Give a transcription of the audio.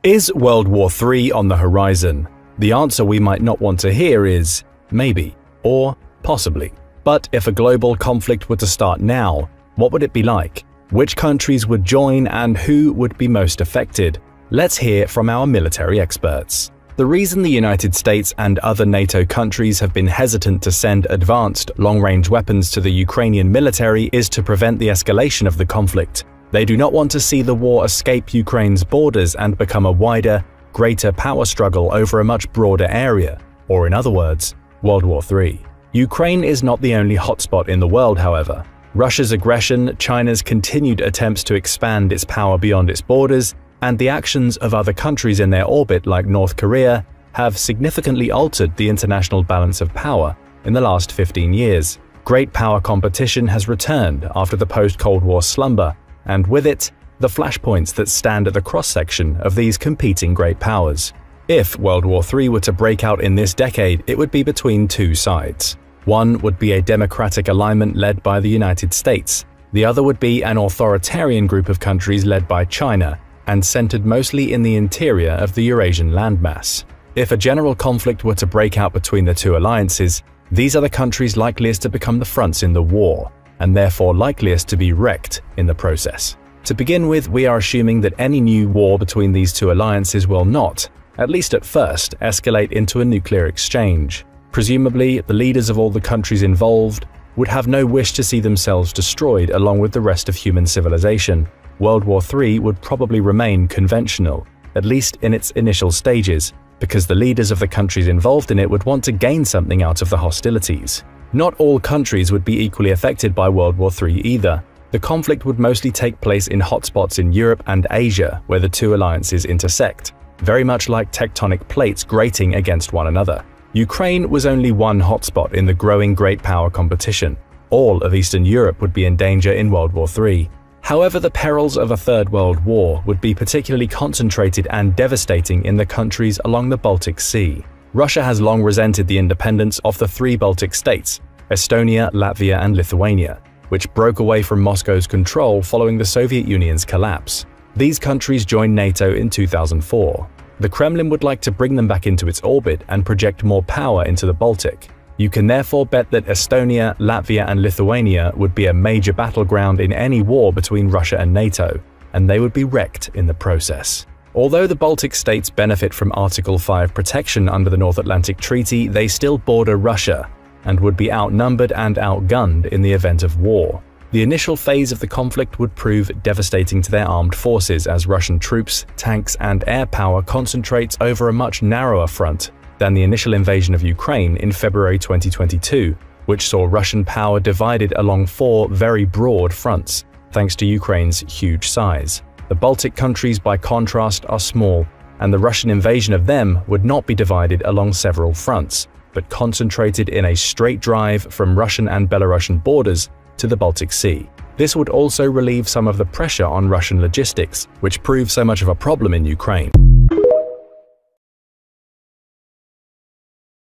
Is World War III on the horizon? The answer we might not want to hear is maybe, or possibly. But if a global conflict were to start now, what would it be like? Which countries would join and who would be most affected? Let's hear from our military experts. The reason the United States and other NATO countries have been hesitant to send advanced, long-range weapons to the Ukrainian military is to prevent the escalation of the conflict. They do not want to see the war escape Ukraine's borders and become a wider, greater power struggle over a much broader area, or in other words, World War III. Ukraine is not the only hotspot in the world, however. Russia's aggression, China's continued attempts to expand its power beyond its borders, and the actions of other countries in their orbit like North Korea have significantly altered the international balance of power in the last 15 years. Great power competition has returned after the post-Cold War slumber, and with it, the flashpoints that stand at the cross-section of these competing great powers. If World War III were to break out in this decade, it would be between two sides. One would be a democratic alignment led by the United States. The other would be an authoritarian group of countries led by China, and centered mostly in the interior of the Eurasian landmass. If a general conflict were to break out between the two alliances, these are the countries likeliest to become the fronts in the war, and therefore likeliest to be wrecked in the process. To begin with, we are assuming that any new war between these two alliances will not, at least at first, escalate into a nuclear exchange. Presumably, the leaders of all the countries involved would have no wish to see themselves destroyed along with the rest of human civilization. World War III would probably remain conventional, at least in its initial stages, because the leaders of the countries involved in it would want to gain something out of the hostilities. Not all countries would be equally affected by World War III either. The conflict would mostly take place in hotspots in Europe and Asia, where the two alliances intersect, very much like tectonic plates grating against one another. Ukraine was only one hotspot in the growing great power competition. All of Eastern Europe would be in danger in World War III. However, the perils of a Third World War would be particularly concentrated and devastating in the countries along the Baltic Sea. Russia has long resented the independence of the three Baltic states, Estonia, Latvia, and Lithuania, which broke away from Moscow's control following the Soviet Union's collapse. These countries joined NATO in 2004. The Kremlin would like to bring them back into its orbit and project more power into the Baltic. You can therefore bet that Estonia, Latvia, and Lithuania would be a major battleground in any war between Russia and NATO, and they would be wrecked in the process. Although the Baltic states benefit from Article 5 protection under the North Atlantic Treaty, they still border Russia and would be outnumbered and outgunned in the event of war. The initial phase of the conflict would prove devastating to their armed forces as Russian troops, tanks, and air power concentrates over a much narrower front than the initial invasion of Ukraine in February 2022, which saw Russian power divided along four very broad fronts, thanks to Ukraine's huge size. The Baltic countries, by contrast, are small, and the Russian invasion of them would not be divided along several fronts, but concentrated in a straight drive from Russian and Belarusian borders to the Baltic Sea. This would also relieve some of the pressure on Russian logistics, which proved so much of a problem in Ukraine.